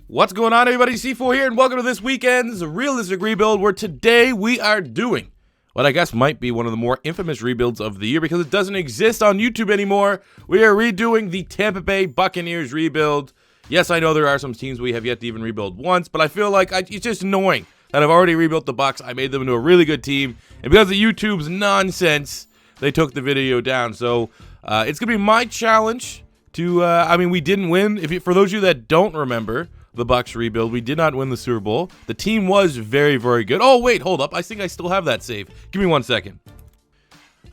What's going on, everybody? C4 here, and welcome to this weekend's realistic rebuild, where today we are doing what I guess might be one of the more infamous rebuilds of the year because it doesn't exist on YouTube anymore. We are redoing the Tampa Bay Buccaneers rebuild. Yes, I know there are some teams we have yet to even rebuild once, but I feel like it's just annoying that I've already rebuilt the Bucs. I made them into a really good team, and because of YouTube's nonsense, they took the video down. So it's going to be my challenge to, we didn't win. For those of you that don't remember the Bucs rebuild, we did not win the Super Bowl. The team was very, very good. Oh, wait, hold up. I think I still have that save. Give me 1 second.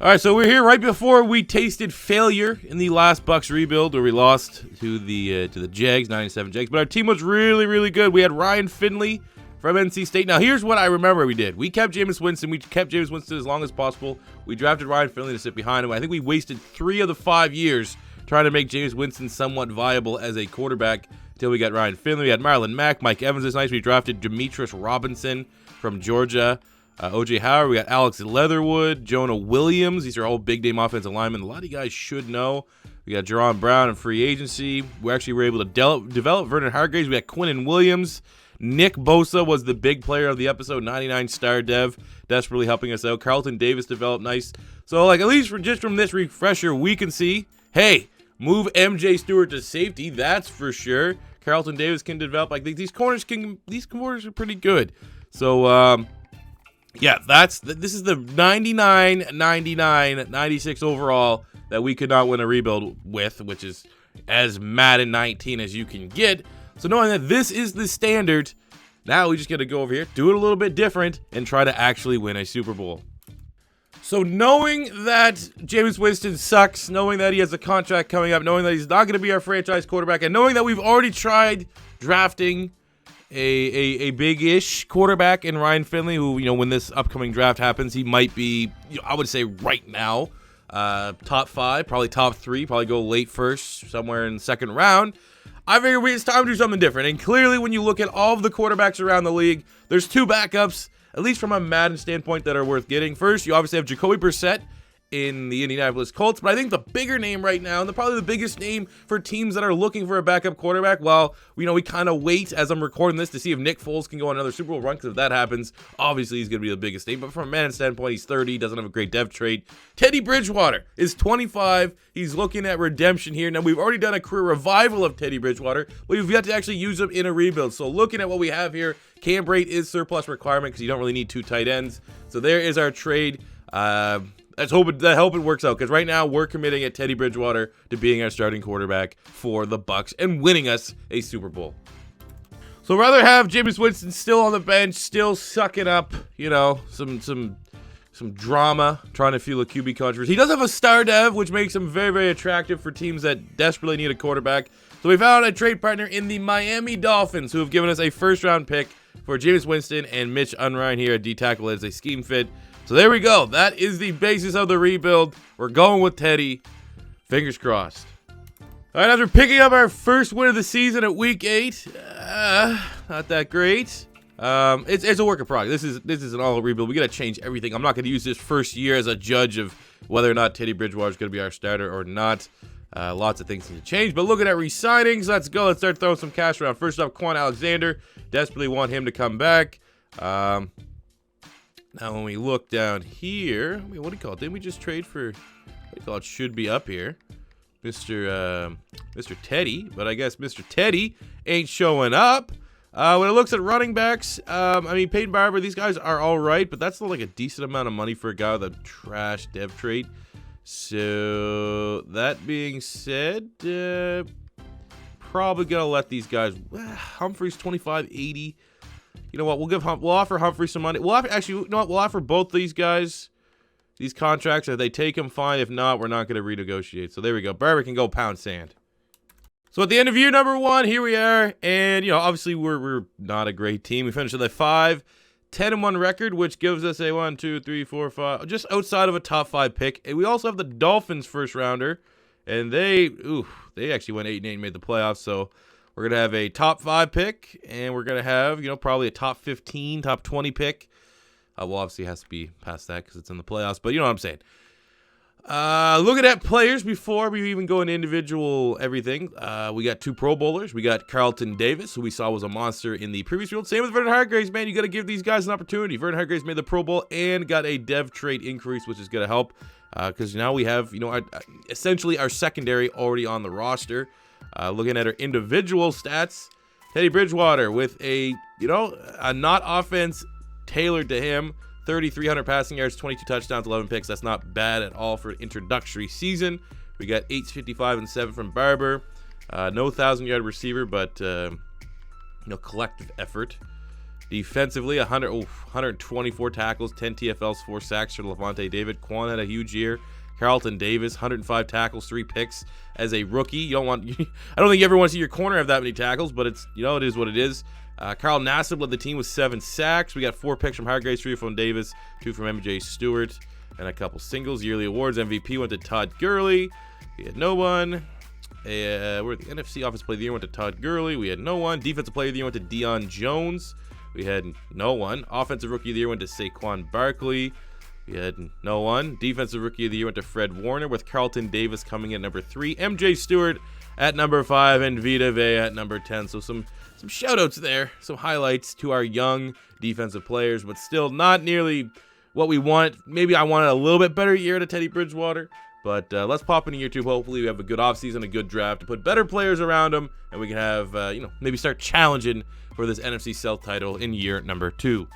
All right, so we're here right before we tasted failure in the last Bucs rebuild, where we lost to the Jags, 97 Jags. But our team was really, really good. We had Ryan Finley from NC State. Now, here's what I remember we did. We kept Jameis Winston. We kept Jameis Winston as long as possible. We drafted Ryan Finley to sit behind him. I think we wasted 3 of the 5 years trying to make Jameis Winston somewhat viable as a quarterback until we got Ryan Finley. We had Marlon Mack. Mike Evans is nice. We drafted Demetrius Robinson from Georgia. O.J. Howard. We got Alex Leatherwood. Jonah Williams. These are all big-name offensive linemen. A lot of you guys should know. We got Jerron Brown in free agency. We actually were able to develop Vernon Hargreaves. We got Quinnen Williams. Nick Bosa was the big player of the episode, 99 star dev, desperately helping us out. Carlton Davis developed nice. So, at least just from this refresher, we can see, hey, move MJ Stewart to safety, that's for sure. Carlton Davis can develop. These corners are pretty good. So, yeah, this is the 99, 99, 96 overall that we could not win a rebuild with, which is as Madden 19 as you can get. So knowing that this is the standard, now we just got to go over here, do it a little bit different, and try to actually win a Super Bowl. So knowing that Jameis Winston sucks, knowing that he has a contract coming up, knowing that he's not going to be our franchise quarterback, and knowing that we've already tried drafting a big-ish quarterback in Ryan Finley, who, when this upcoming draft happens, he might be, I would say right now, top 5, probably top 3, probably go late first, somewhere in the second round. I figured it's time to do something different. And clearly, when you look at all of the quarterbacks around the league, there's 2 backups, at least from a Madden standpoint, that are worth getting. First, you obviously have Jacoby Brissett in the Indianapolis Colts, but I think the bigger name right now, and probably the biggest name for teams that are looking for a backup quarterback, while we kind of wait as I'm recording this to see if Nick Foles can go on another Super Bowl run, because if that happens, obviously he's going to be the biggest name. But from a Madden standpoint, he's 30, doesn't have a great dev trait. Teddy Bridgewater is 25. He's looking at redemption here. Now, we've already done a career revival of Teddy Bridgewater, but we've yet to actually use him in a rebuild. So looking at what we have here, Cam Brate is surplus requirement because you don't really need 2 tight ends. So there is our trade. Let's hope it works out, because right now we're committing at Teddy Bridgewater to being our starting quarterback for the Bucs and winning us a Super Bowl. So rather have Jameis Winston still on the bench, still sucking up, some drama, trying to fuel a QB controversy. He does have a star dev, which makes him very, very attractive for teams that desperately need a quarterback. So we found a trade partner in the Miami Dolphins, who have given us a first-round pick for Jameis Winston and Mitch Unrein here at D-Tackle as a scheme fit. So there we go. That is the basis of the rebuild. We're going with Teddy. Fingers crossed. All right, after picking up our first win of the season at Week 8, not that great. It's a work in progress. This is an all rebuild. We got to change everything. I'm not going to use this first year as a judge of whether or not Teddy Bridgewater is going to be our starter or not. Lots of things need to change. But looking at re-signings, let's go. Let's start throwing some cash around. First up, Quan Alexander. Desperately want him to come back. Now, when we look down here, what do you call it? Didn't we just trade for, what do you call it? Should be up here, Mr. Teddy. But I guess Mr. Teddy ain't showing up. When it looks at running backs, Peyton Barber, these guys are all right, but that's still a decent amount of money for a guy with a trash dev trait. So that being said, probably gonna let these guys. Humphreys 25.80. You know what? We'll offer Humphrey some money. We'll offer both these guys these contracts. If they take them, fine. If not, we're not going to renegotiate. So there we go. Barber can go pound sand. So at the end of year number 1, here we are, and obviously we're not a great team. We finished with a 5-10-1 record, which gives us a 1, 2, 3, 4, 5, just outside of a top 5 pick. And we also have the Dolphins first rounder, and they actually went 8-8 and made the playoffs. So we're gonna have a top 5 pick, and we're gonna have probably a top 15, top 20 pick. Well, obviously it has to be past that because it's in the playoffs, but you know what I'm saying. Looking at players before we even go into individual everything, we got 2 Pro Bowlers. We got Carlton Davis, who we saw was a monster in the previous field. Same with Vernon Hargreaves, man. You got to give these guys an opportunity. Vernon Hargreaves made the Pro Bowl and got a dev trade increase, which is going to help because now we have, essentially our secondary already on the roster. Looking at our individual stats, Teddy Bridgewater with a not offense tailored to him. 3,300 passing yards, 22 touchdowns, 11 picks. That's not bad at all for an introductory season. We got 855 and 7 from Barber. No 1,000-yard receiver, but collective effort. Defensively, 124 tackles, 10 TFLs, 4 sacks for Levante David. Quan had a huge year. Carlton Davis, 105 tackles, 3 picks as a rookie. I don't think you ever want to see your corner have that many tackles, but it's it is what it is. Carl Nassib led the team with 7 sacks. We got 4 picks from Hargreaves, 3 from Davis, 2 from MJ Stewart, and a couple singles. Yearly awards, MVP went to Todd Gurley. We had no one. We're the NFC Offensive Player of the Year went to Todd Gurley. We had no one. Defensive Player of the Year went to Deion Jones. We had no one. Offensive Rookie of the Year went to Saquon Barkley. We had no one. Defensive Rookie of the Year went to Fred Warner, with Carlton Davis coming in at number 3. MJ Stewart at number 5, and Vita Vea at number 10. So some shout-outs there, some highlights to our young defensive players, but still not nearly what we want. Maybe I wanted a little bit better year to Teddy Bridgewater, but let's pop into year 2. Hopefully we have a good offseason, a good draft to put better players around them, and we can have, maybe start challenging for this NFC South title in year number 2.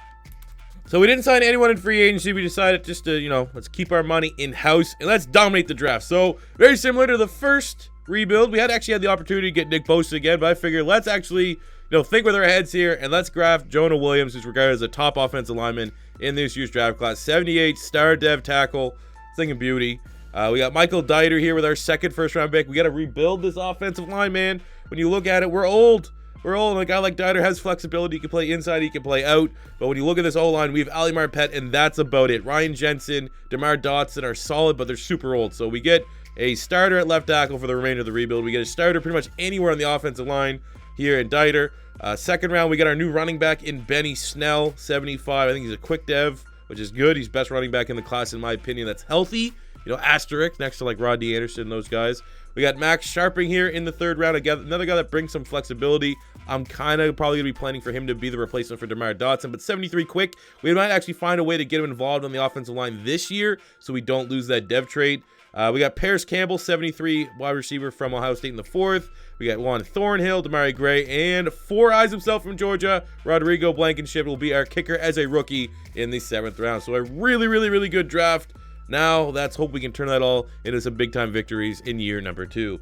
So we didn't sign anyone in free agency. We decided just to, let's keep our money in-house and let's dominate the draft. So very similar to the first rebuild, we actually had the opportunity to get Nick Bosa again, but I figured let's actually think with our heads here, and let's grab Jonah Williams, who's regarded as a top offensive lineman in this year's draft class. 78 star dev tackle, thing of beauty. We got Michael Dieter here with our second first-round pick. We got to rebuild this offensive line, man. When you look at it, we're old. And a guy like Dieter has flexibility. He can play inside, he can play out. But when you look at this O-line, we have Ali Marpet, and that's about it. Ryan Jensen, DeMar Dotson are solid, but they're super old. So we get a starter at left tackle for the remainder of the rebuild. We get a starter pretty much anywhere on the offensive line here in Dieter. Second round, we got our new running back in Benny Snell, 75. I think he's a quick dev, which is good. He's best running back in the class, in my opinion. That's healthy. Asterisk next to like Rodney Anderson and those guys. We got Max Sharping here in the third round. Again, another guy that brings some flexibility. I'm kind of probably going to be planning for him to be the replacement for DeMar Dotson, but 73 quick. We might actually find a way to get him involved on the offensive line this year so we don't lose that dev trait. We got Paris Campbell, 73 wide receiver from Ohio State in the 4th. We got Juan Thornhill, Damari Gray, and 4 eyes himself from Georgia. Rodrigo Blankenship will be our kicker as a rookie in the 7th round. So a really, really, really good draft. Now, let's hope we can turn that all into some big-time victories in year number 2.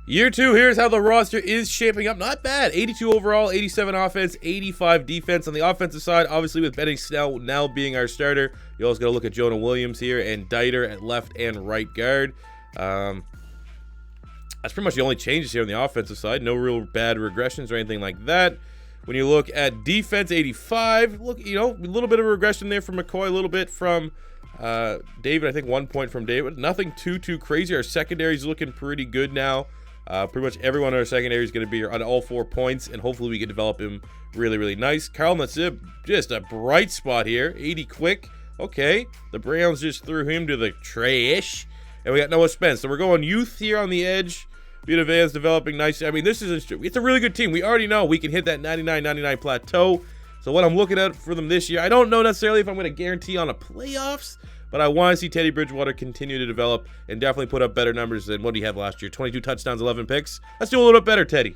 Year 2, here's how the roster is shaping up. Not bad. 82 overall, 87 offense, 85 defense. On the offensive side, obviously with Benny Snell now being our starter, you also got to look at Jonah Williams here and Dieter at left and right guard. That's pretty much the only changes here on the offensive side. No real bad regressions or anything like that. When you look at defense, 85, look, a little bit of regression there from McCoy, a little bit from David. I think 1 point from David. Nothing too crazy. Our secondary is looking pretty good now. Pretty much everyone in our secondary is going to be on all 4 points, and hopefully we can develop him really, really nice. Carl Nassib, just a bright spot here. 80 quick. Okay. The Browns just threw him to the trash. And we got Noah Spence. So we're going youth here on the edge. Vita Vea is developing nice. I mean, it's a really good team. We already know we can hit that 99-99 plateau. So what I'm looking at for them this year, I don't know necessarily if I'm going to guarantee on a playoffs, but I want to see Teddy Bridgewater continue to develop and definitely put up better numbers than what he had last year. 22 touchdowns, 11 picks. Let's do a little bit better, Teddy.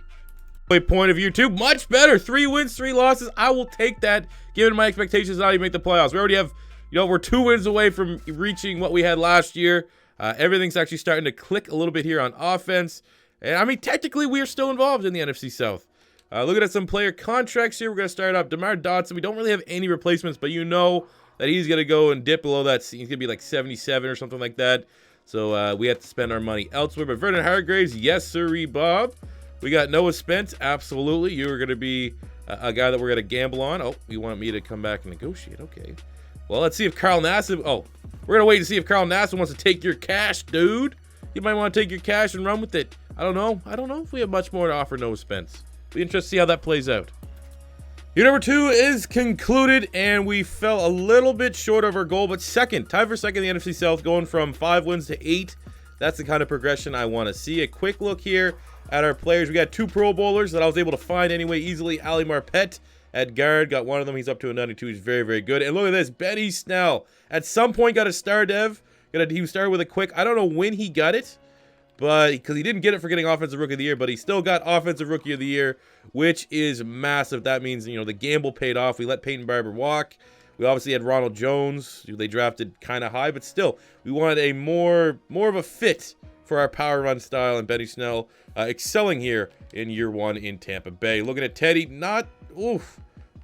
Point of year 2, much better. 3 wins, 3 losses. I will take that, given my expectations not even make the playoffs. We already have, we're 2 wins away from reaching what we had last year. Everything's actually starting to click a little bit here on offense. And I mean, technically, we are still involved in the NFC South. Looking at some player contracts here, we're going to start up. DeMar Dotson, we don't really have any replacements, but that he's going to go and dip below that. He's going to be like 77 or something like that. So we have to spend our money elsewhere. But Vernon Hargreaves, yes, sirree, Bob. We got Noah Spence, absolutely. You are going to be a guy that we're going to gamble on. Oh, you want me to come back and negotiate. Okay. Well, let's see if Carl Nassib. Oh, we're going to wait to see if Carl Nassib wants to take your cash, dude. You might want to take your cash and run with it. I don't know if we have much more to offer Noah Spence. Be interested to see how that plays out. Year number 2 is concluded, and we fell a little bit short of our goal, but second, tied for second in the NFC South, going from 5 wins to 8. That's the kind of progression I want to see. A quick look here at our players. We got 2 Pro Bowlers that I was able to find anyway easily. Ali Marpet at guard, got one of them. He's up to a 92. He's very, very good. And look at this, Benny Snell. At some point got a star dev. He started with a quick. I don't know when he got it, but because he didn't get it for getting Offensive Rookie of the Year, but he still got Offensive Rookie of the Year, which is massive. That means, the gamble paid off. We let Peyton Barber walk. We obviously had Ronald Jones, who they drafted kind of high, but still, we wanted a more of a fit for our power run style, and Benny Snell excelling here in year 1 in Tampa Bay. Looking at Teddy, not good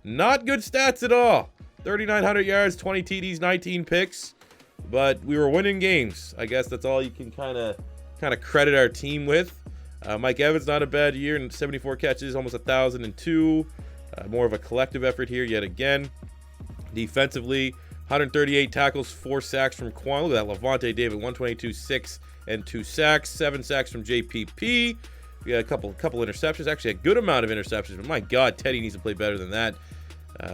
stats at all. 3,900 yards, 20 TDs, 19 picks, but we were winning games. I guess that's all you can kind of credit our team with. Mike Evans, not a bad year, and 74 catches, almost 1,002. More of a collective effort here yet again. Defensively, 138 tackles, 4 sacks from Quan. Look at that, Levante David, 122, 6 and 2 sacks, 7 sacks from JPP. We got a couple interceptions, actually a good amount of interceptions, but my God, Teddy needs to play better than that.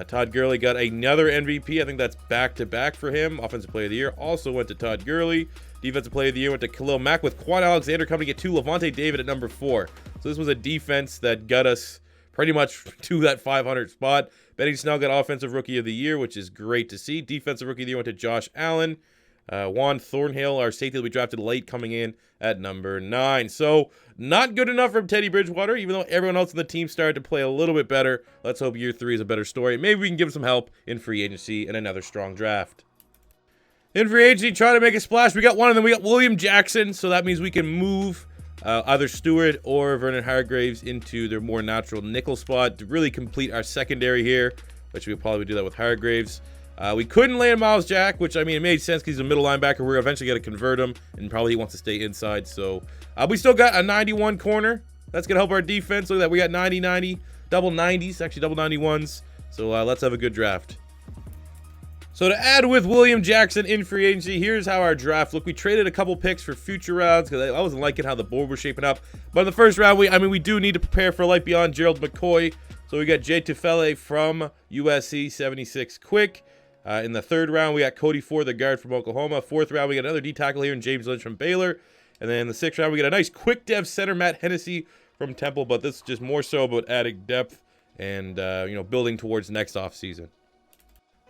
Todd Gurley got another MVP. I think that's back-to-back for him. Offensive Player of the Year also went to Todd Gurley. Defensive Player of the Year went to Khalil Mack, with Quan Alexander coming to get 2, Levante David at number 4. So this was a defense that got us pretty much to that 500 spot. Benny Snell got Offensive Rookie of the Year, which is great to see. Defensive Rookie of the Year went to Josh Allen. Juan Thornhill, our safety that we drafted late, coming in at number 9. So not good enough from Teddy Bridgewater, even though everyone else on the team started to play a little bit better. Let's hope year 3 is a better story. Maybe we can give him some help in free agency and another strong draft. In free agency, trying to make a splash. We got one of them. We got William Jackson, so that means we can move either Stewart or Vernon Hargreaves into their more natural nickel spot to really complete our secondary here, which we'll probably do that with Hargreaves. We couldn't land Miles Jack, which, I mean, it made sense because he's a middle linebacker. We're eventually going to convert him, and probably he wants to stay inside. So we still got a 91 corner. That's going to help our defense. Look at that. We got 90, double 90s, actually double 91s. So let's have a good draft. So to add with William Jackson in free agency, here's how our draft looked. We traded a couple picks for future rounds because I wasn't liking how the board was shaping up. But in the first round, we do need to prepare for life beyond Gerald McCoy. So we got Jay Tufele from USC, 76 quick. In the third round, we got Cody Ford, the guard from Oklahoma. Fourth round, we got another D tackle here in James Lynch from Baylor. And then in the sixth round, we got a nice quick dev center, Matt Hennessy from Temple. But this is just more so about adding depth and building towards next offseason.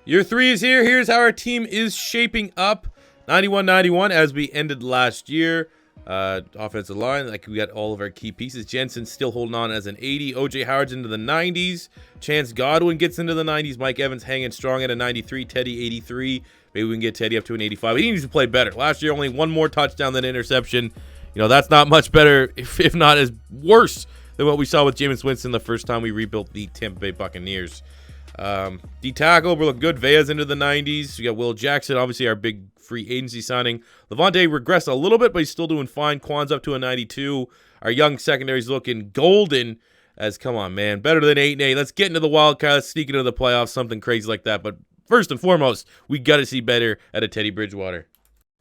Year 3 is here. Here's how our team is shaping up. 91-91 as we ended last year. Offensive line, we got all of our key pieces. Jensen still holding on as an 80. OJ Howard's into the 90s. Chance Godwin gets into the 90s. Mike Evans hanging strong at a 93. Teddy 83. Maybe we can get Teddy up to an 85. He needs to play better. Last year, only one more touchdown than interception. That's not much better, if not as worse than what we saw with Jameis Winston the first time we rebuilt the Tampa Bay Buccaneers. D tackle, we're looking good. Vea's into the 90s. We got Will Jackson, obviously our big free agency signing. Levante regressed a little bit, but he's still doing fine. Quan's up to a 92. Our young secondary's looking golden. Come on, man, better than 8-8. Let's get into the wild card. Let's sneak into the playoffs, something crazy like that. But first and foremost, we got to see better at a Teddy Bridgewater.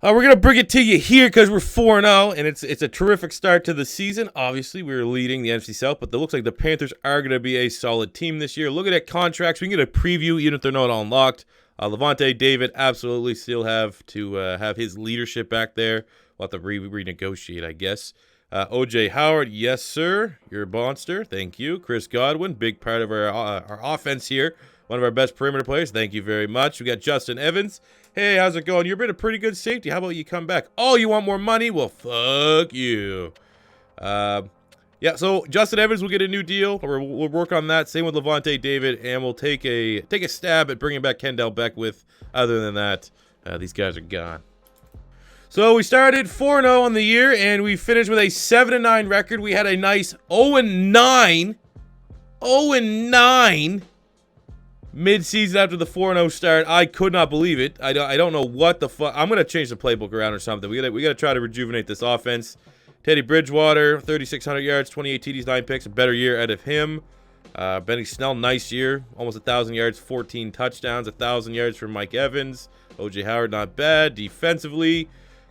We're going to bring it to you here because we're 4-0, and it's a terrific start to the season. Obviously, we were leading the NFC South, but it looks like the Panthers are going to be a solid team this year. Looking at contracts, we can get a preview, even if they're not all unlocked. Levante David absolutely still have to have his leadership back there. We'll have to renegotiate, I guess. OJ Howard, yes, sir. You're a monster. Thank you. Chris Godwin, big part of our offense here. One of our best perimeter players. Thank you very much. We got Justin Evans. Hey, how's it going? You've been a pretty good safety. How about you come back? Oh, you want more money? Well, fuck you. Yeah, so Justin Evans will get a new deal. We'll work on that. Same with Levante David, and we'll take a stab at bringing back Kendall Beckwith. Other than that, these guys are gone. So we started 4-0 on the year, and we finished with a 7-9 record. We had a nice 0-9 mid-season after the 4-0 start. I could not believe it. I don't know what the fuck. I'm gonna change the playbook around or something. We gotta try to rejuvenate this offense. Teddy Bridgewater, 3,600 yards, 28 TDs, 9 picks. A better year out of him. Benny Snell, nice year, almost 1,000 yards, 14 touchdowns, 1,000 yards from Mike Evans. OJ Howard, not bad. Defensively,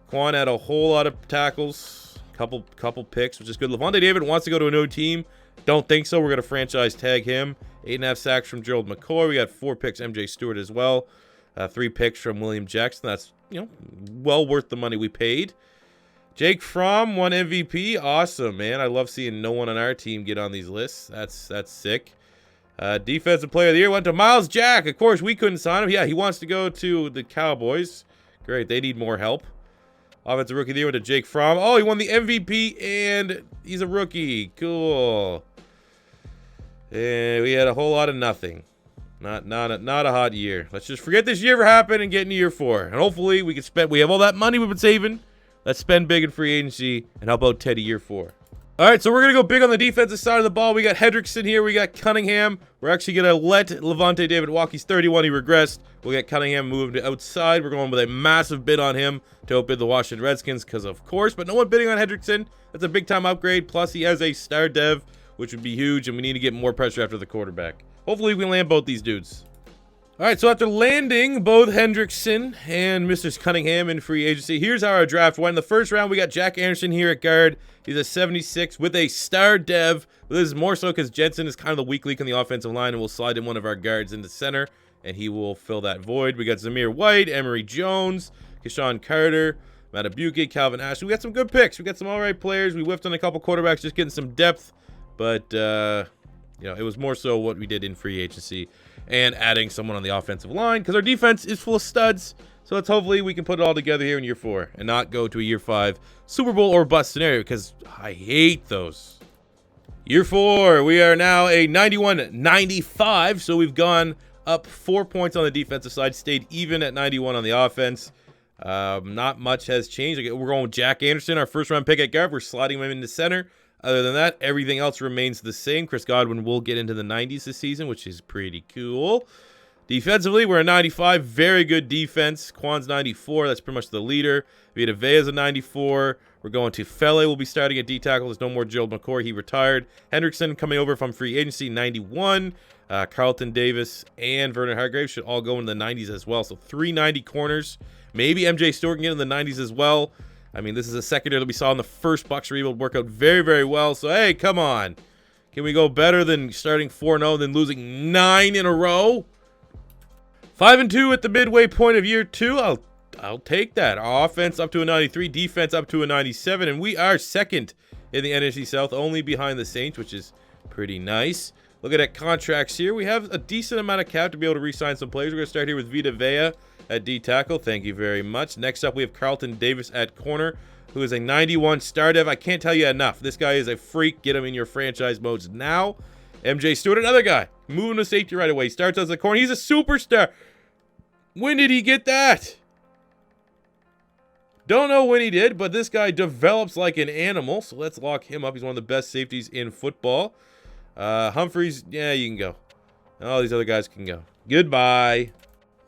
Quan had a whole lot of tackles, couple picks, which is good. Levante David wants to go to a new team. Don't think so. We're gonna franchise tag him. 8.5 sacks from Gerald McCoy. We got 4 picks MJ Stewart as well. 3 picks from William Jackson. That's, well worth the money we paid. Jake Fromm, 1 MVP. Awesome, man. I love seeing no one on our team get on these lists. That's sick. Defensive Player of the Year went to Miles Jack. Of course, we couldn't sign him. Yeah, he wants to go to the Cowboys. Great, they need more help. Offensive Rookie of the Year went to Jake Fromm. Oh, he won the MVP, and he's a rookie. Cool. And we had a whole lot of nothing. Not a hot year. Let's just forget this year ever happened and get into year 4. And hopefully we can spend. We have all that money we've been saving. Let's spend big in free agency and help out Teddy year 4. All right, so we're going to go big on the defensive side of the ball. We got Hendrickson here. We got Cunningham. We're actually going to let Levante David walk. He's 31. He regressed. We'll get Cunningham moved to outside. We're going with a massive bid on him to outbid the Washington Redskins because, of course, but no one bidding on Hendrickson. That's a big-time upgrade. Plus, he has a star dev, which would be huge, and we need to get more pressure after the quarterback. Hopefully, we can land both these dudes. All right, so after landing both Hendrickson and Mr. Cunningham in free agency, here's how our draft went. In the first round, we got Jack Anderson here at guard. He's a 76 with a star dev. But this is more so because Jensen is kind of the weak link on the offensive line, and we'll slide in one of our guards into center, and he will fill that void. We got Zamir White, Emory Jones, Keshawn Carter, Matabuke, Calvin Ashley. We got some good picks. We got some all right players. We whiffed on a couple quarterbacks, just getting some depth. But, it was more so what we did in free agency and adding someone on the offensive line because our defense is full of studs. So let's hopefully we can put it all together here in year 4 and not go to a year 5 Super Bowl or bust scenario because I hate those. Year 4, we are now a 91-95, so we've gone up 4 points on the defensive side, stayed even at 91 on the offense. Not much has changed. We're going with Jack Anderson, our first-round pick at guard. We're sliding him into center. Other than that, everything else remains the same. Chris Godwin will get into the 90s this season, which is pretty cool. Defensively, we're a 95. Very good defense. Quan's 94. That's pretty much the leader. Vita Vea's a 94. We're going to Fele. We'll be starting at D-tackle. There's no more Gerald McCoy. He retired. Hendrickson coming over from free agency, 91. Carlton Davis and Vernon Hargrave should all go into the 90s as well. So 390 corners. Maybe MJ Stewart can get in the 90s as well. I mean, this is a secondary that we saw in the first Bucs rebuild work out very, very well. So, hey, come on. Can we go better than starting 4-0 than losing 9 in a row? 5-2 at the midway point of year 2. I'll take that. Our offense up to a 93, defense up to a 97, and we are second in the NFC South, only behind the Saints, which is pretty nice. Looking at contracts here, we have a decent amount of cap to be able to re-sign some players. We're going to start here with Vita Vea at D-tackle. Thank you very much. Next up, we have Carlton Davis at corner, who is a 91 star dev. I can't tell you enough. This guy is a freak. Get him in your franchise modes now. MJ Stewart, another guy. Moving to safety right away. Starts as a corner. He's a superstar. When did he get that? Don't know when he did, but this guy develops like an animal. So let's lock him up. He's one of the best safeties in football. Humphreys, yeah, you can go. All these other guys can go. Goodbye.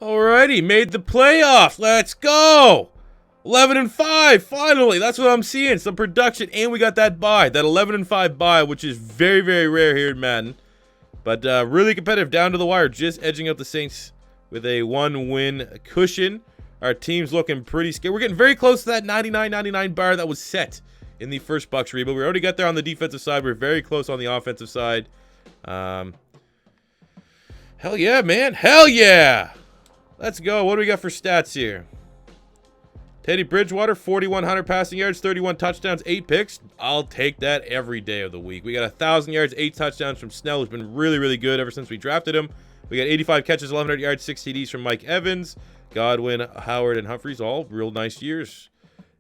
Alrighty, made the playoffs. Let's go. 11-5, finally. That's what I'm seeing. Some production, and we got that bye. That 11-5 bye, which is very, very rare here in Madden. But really competitive down to the wire. Just edging up the Saints with a 1-win cushion. Our team's looking pretty scared. We're getting very close to that 99-99 bar that was set in the first Bucs rebuild. We already got there on the defensive side. We're very close on the offensive side. Hell yeah, man. Hell yeah. Let's go. What do we got for stats here? Teddy Bridgewater, 4,100 passing yards, 31 touchdowns, 8 picks. I'll take that every day of the week. We got 1,000 yards, 8 touchdowns from Snell, who's been really, really good ever since we drafted him. We got 85 catches, 1,100 yards, 6 TDs from Mike Evans. Godwin, Howard, and Humphreys, all real nice years.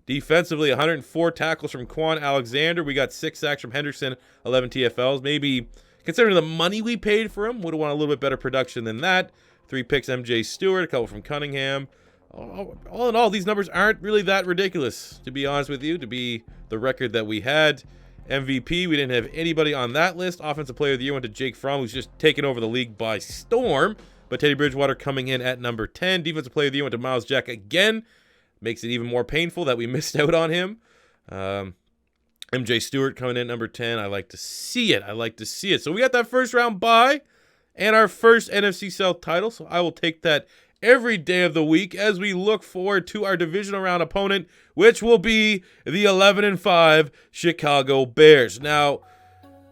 Defensively, 104 tackles from Quan Alexander. We got 6 sacks from Henderson, 11 TFLs. Maybe, considering the money we paid for him, would have wanted a little bit better production than that. 3 picks, MJ Stewart, a couple from Cunningham. All in all, these numbers aren't really that ridiculous, to be honest with you, to be the record that we had. MVP, we didn't have anybody on that list. Offensive Player of the Year went to Jake Fromm, who's just taken over the league by storm. But Teddy Bridgewater coming in at number 10. Defensive Player of the Year went to Miles Jack again. Makes it even more painful that we missed out on him. MJ Stewart coming in at number 10. I like to see it. I like to see it. So we got that first round bye and our first NFC South title. So I will take that every day of the week as we look forward to our divisional round opponent, which will be the 11-5 Chicago Bears. Now,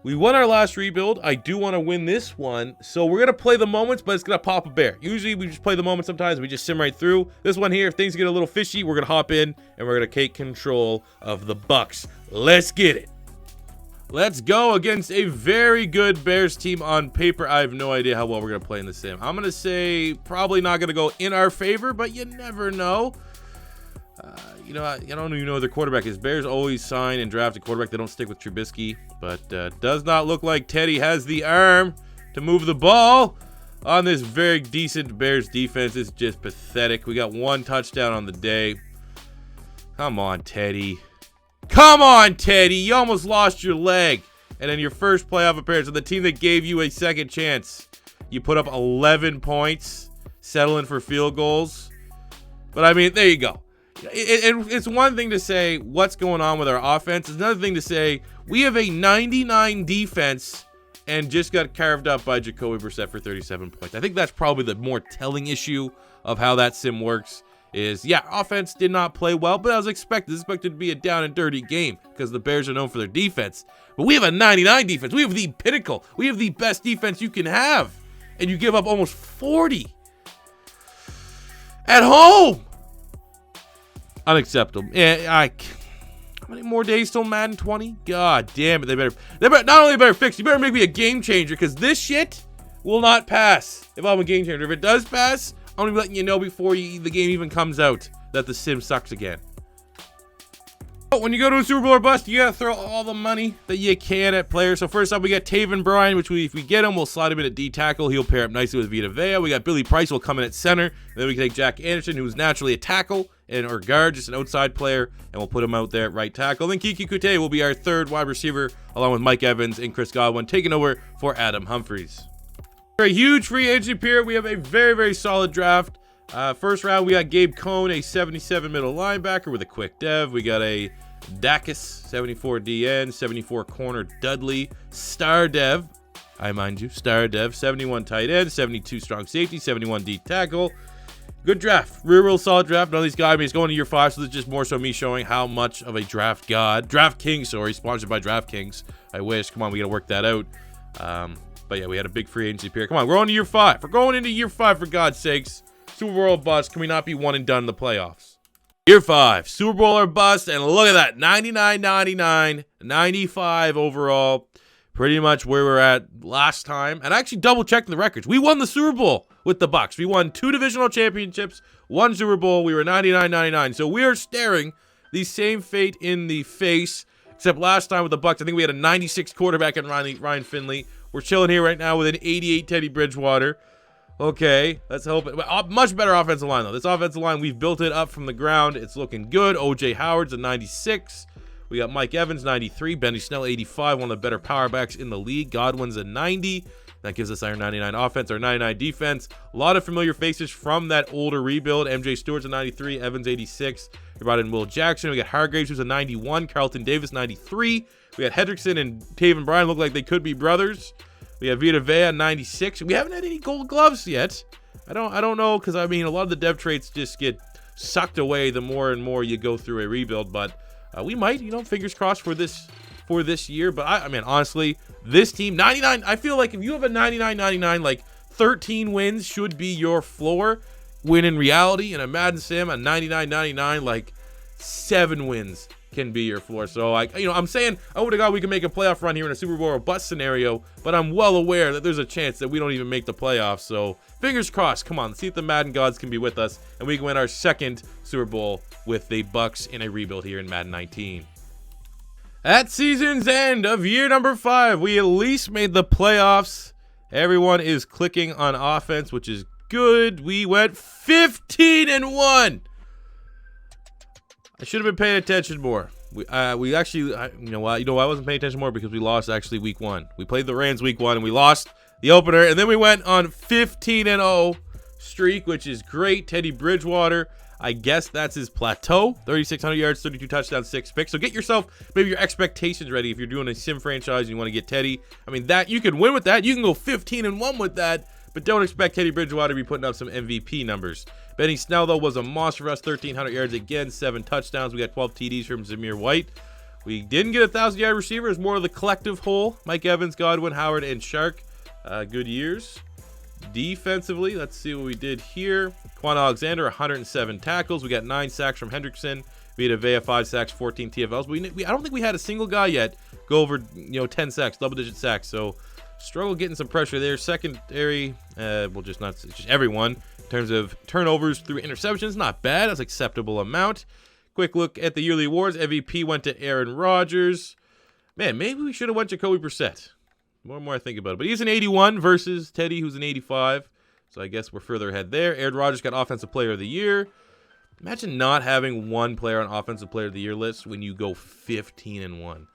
We won our last rebuild. I do want to win this one. So we're going to play the moments, but it's going to pop a bear. Usually we just play the moments sometimes. We just sim right through. This one here, if things get a little fishy, we're going to hop in and we're going to take control of the Bucs. Let's get it. Let's go against a very good Bears team on paper. I have no idea how well we're going to play in the sim. I'm going to say probably not going to go in our favor, but you never know. You know, I don't even know who their quarterback is. Bears always sign and draft a quarterback. They don't stick with Trubisky, but does not look like Teddy has the arm to move the ball on this very decent Bears defense. It's just pathetic. We got one touchdown on the day. Come on, Teddy. Come on, Teddy. You almost lost your leg. And then your first playoff appearance on the team that gave you a second chance. You put up 11 points, settling for field goals. But, I mean, there you go. It's one thing to say what's going on with our offense. It's another thing to say we have a 99 defense and just got carved up by Jacoby Brissett for 37 points. I think that's probably the more telling issue of how that sim works is, yeah, offense did not play well, but I was expected. This is expected to be a down and dirty game because the Bears are known for their defense. But we have a 99 defense. We have the pinnacle. We have the best defense you can have. And you give up almost 40 at home. Unacceptable. Yeah, how many more days till Madden 20? God damn it. They better not only better fix, you better make me a game changer because this shit will not pass if I'm a game changer. If it does pass, I'm gonna be letting you know before the game even comes out that the sim sucks again. But when you go to a Super Bowl or bust, you gotta throw all the money that you can at players. So first up, we got Taven Bryan, which if we get him, we'll slide him in at D tackle. He'll pair up nicely with Vita Vea. We got Billy Price will come in at center. And then we can take Jack Anderson, who's naturally a tackle or guard, just an outside player, and we'll put him out there at right tackle. Then Kiki Kute will be our third wide receiver, along with Mike Evans and Chris Godwin, taking over for Adam Humphries. For a huge free agent period, we have a very, very solid draft. First round, we got Gabe Cohn, a 77 middle linebacker with a quick dev. We got a Dacus, 74 DN, 74 corner Dudley, star dev, star dev, 71 tight end, 72 strong safety, 71 D tackle. Good draft, real solid draft. None of these guys, I mean, it's going to year 5, so this is just more so me showing how much of a DraftKings, sponsored by DraftKings. I wish, come on, we got to work that out. But yeah, we had a big free agency period. Come on, we're on to year 5. We're going into year 5, for God's sakes. Super Bowl or bust. Can we not be one and done in the playoffs? Year 5, Super Bowl or bust, and look at that, 99, 99, 95 overall. Pretty much where we're at last time. And I actually double-checked the records. We won the Super Bowl with the Bucs. We won 2 divisional championships, 1 Super Bowl. We were 99, 99. So we are staring the same fate in the face, except last time with the Bucs, I think we had a 96 quarterback in Ryan Finley. We're chilling here right now with an 88 Teddy Bridgewater. Okay, let's hope it. Much better offensive line, though. This offensive line, we've built it up from the ground. It's looking good. O.J. Howard's a 96. We got Mike Evans, 93. Benny Snell, 85. One of the better power backs in the league. Godwin's a 90. That gives us our 99 offense, our 99 defense. A lot of familiar faces from that older rebuild. MJ Stewart's a 93. Evans, 86. We brought in Will Jackson. We got Hargraves, who's a 91. Carlton Davis, 93. We got Hendrickson and Taven Bryan look like they could be brothers. We have Vita Vea, 96. We haven't had any gold gloves yet. I don't know, because I mean a lot of the dev traits just get sucked away the more and more you go through a rebuild. But we might, fingers crossed for this year. But I mean, honestly, this team 99. I feel like if you have a 99-99, like 13 wins should be your floor. When in reality, in a Madden sim, a 99-99, like 7 wins can be your floor. So I'm saying, I would have got we can make a playoff run here in a Super Bowl or bust scenario, but I'm well aware that there's a chance that we don't even make the playoffs. So fingers crossed. Come on, let's see if the Madden gods can be with us and we can win our second Super Bowl with the Bucs in a rebuild here in Madden 19. At season's end of year number 5, we at least made the playoffs. Everyone is clicking on offense, which is good. We went 15-1. I should have been paying attention more. We actually, you know why I wasn't paying attention more? Because we lost actually week 1. We played the Rams week 1 and we lost the opener, and then we went on 15-0 streak, which is great. Teddy Bridgewater, I guess that's his plateau. 3,600 yards, 32 touchdowns, 6 picks. So get yourself maybe your expectations ready if you're doing a sim franchise and you want to get Teddy. I mean, that you can win with that. You can go 15-1 with that, but don't expect Teddy Bridgewater to be putting up some MVP numbers. Benny Snell, though, was a monster for us. 1,300 yards again, 7 touchdowns. We got 12 TDs from Zamir White. We didn't get a 1,000-yard receiver. It's more of the collective whole. Mike Evans, Godwin, Howard, and Shark. Good years. Defensively, let's see what we did here. Quan Alexander, 107 tackles. We got 9 sacks from Hendrickson. Vita Vea, 5 sacks, 14 TFLs. But I don't think we had a single guy yet go over 10 sacks, double-digit sacks. So struggle getting some pressure there. Secondary, just everyone. In terms of turnovers through interceptions, not bad. That's acceptable amount. Quick look at the yearly awards. MVP went to Aaron Rodgers. Man, maybe we should have went Jacoby Brissett. More and more I think about it. But he's an 81 versus Teddy, who's an 85. So I guess we're further ahead there. Aaron Rodgers got Offensive Player of the Year. Imagine not having one player on Offensive Player of the Year list when you go 15-1.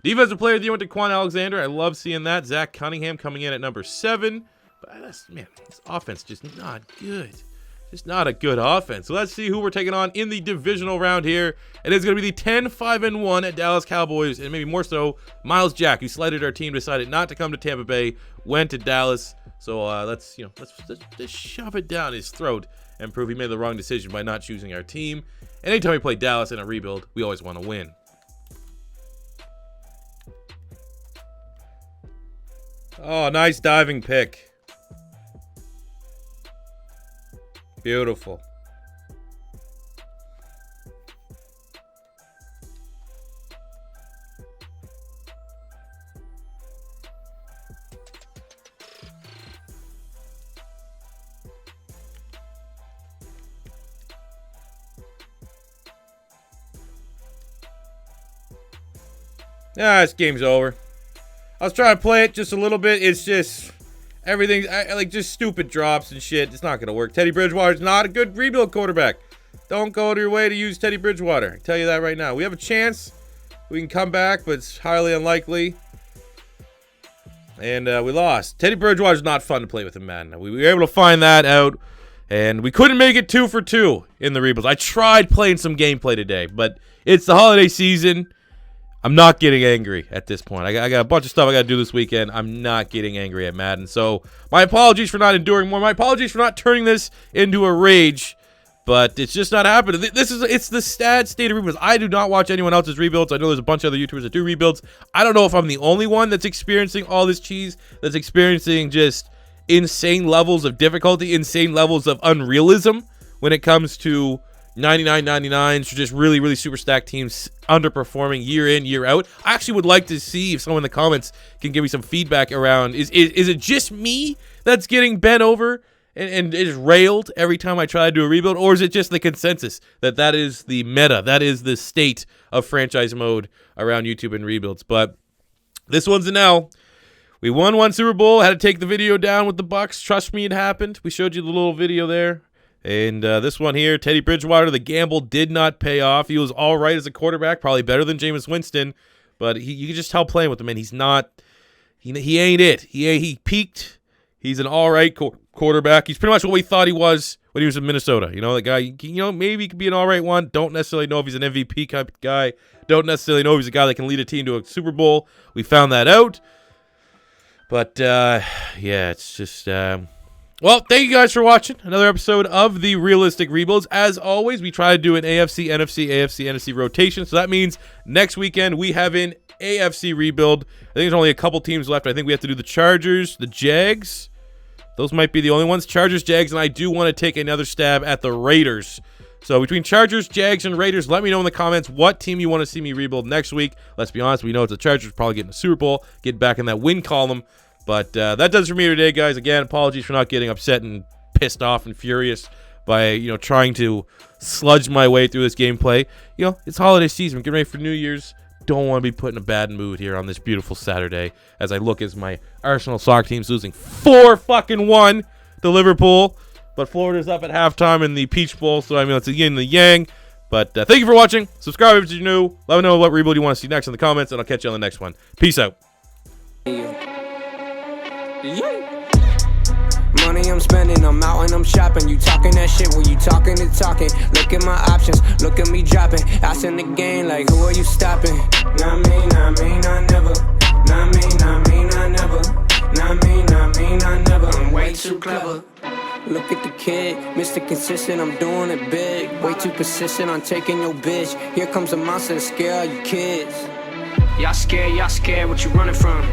Defensive Player of the Year went to Quan Alexander. I love seeing that. Zach Cunningham coming in at number 7. But this offense just not good. Just not a good offense. So let's see who we're taking on in the divisional round here. It is going to be the 10-5-1 at Dallas Cowboys, and maybe more so, Miles Jack, who slighted our team, decided not to come to Tampa Bay, went to Dallas. So let's just shove it down his throat and prove he made the wrong decision by not choosing our team. And anytime we play Dallas in a rebuild, we always want to win. Oh, nice diving pick. Beautiful. This game's over. I was trying to play it just a little bit. It's just everything, just stupid drops and shit. It's not going to work. Teddy Bridgewater's not a good rebuild quarterback. Don't go out of your way to use Teddy Bridgewater. I tell you that right now. We have a chance. We can come back, but it's highly unlikely. And we lost. Teddy Bridgewater's not fun to play with in Madden. We were able to find that out, and we couldn't make it 2 for 2 in the rebuilds. I tried playing some gameplay today, but it's the holiday season. I'm not getting angry at this point. I got a bunch of stuff I got to do this weekend. I'm not getting angry at Madden. So my apologies for not enduring more. My apologies for not turning this into a rage. But it's just not happening. It's the sad state of rebuilds. I do not watch anyone else's rebuilds. I know there's a bunch of other YouTubers that do rebuilds. I don't know if I'm the only one that's experiencing all this cheese, that's experiencing just insane levels of difficulty, insane levels of unrealism when it comes to 99.99s, just really, really super stacked teams underperforming year in, year out. I actually would like to see if someone in the comments can give me some feedback around, is it just me that's getting bent over and is railed every time I try to do a rebuild, or is it just the consensus that is the meta, that is the state of franchise mode around YouTube and rebuilds? But this one's an L. We won one Super Bowl, had to take the video down with the Bucs. Trust me, it happened. We showed you the little video there. And this one here, Teddy Bridgewater, the gamble did not pay off. He was all right as a quarterback, probably better than Jameis Winston, but you can just tell playing with him, and he's not, he ain't it. He peaked. He's an all right quarterback. He's pretty much what we thought he was when he was in Minnesota. You know, the guy, maybe he could be an all right one. Don't necessarily know if he's an MVP type guy. Don't necessarily know if he's a guy that can lead a team to a Super Bowl. We found that out. But, yeah, it's just... Well, thank you guys for watching another episode of the Realistic Rebuilds. As always, we try to do an AFC, NFC, AFC, NFC rotation. So that means next weekend we have an AFC rebuild. I think there's only a couple teams left. I think we have to do the Chargers, the Jags. Those might be the only ones. Chargers, Jags, and I do want to take another stab at the Raiders. So between Chargers, Jags, and Raiders, let me know in the comments what team you want to see me rebuild next week. Let's be honest, we know it's the Chargers probably getting the Super Bowl, get back in that win column. But that does it for me today, guys. Again, apologies for not getting upset and pissed off and furious by, trying to sludge my way through this gameplay. It's holiday season. We're getting ready for New Year's. Don't want to be put in a bad mood here on this beautiful Saturday as I look as my Arsenal soccer team's losing 4-1 to Liverpool. But Florida's up at halftime in the Peach Bowl, so it's a yin and the yang. But thank you for watching. Subscribe if you're new. Let me know what rebuild you want to see next in the comments, and I'll catch you on the next one. Peace out. Money I'm spending, I'm out and I'm shopping. You talking that shit, well you talking and talking. Look at my options, look at me dropping. Ass in the game, like who are you stopping? Not me, not me, not never. Not me, not me, not never. Not me, not me, not never. I'm way too clever. Look at the kid, Mr. Consistent, I'm doing it big. Way too persistent on taking your bitch. Here comes a monster to scare all you kids. Y'all scared, what you running from?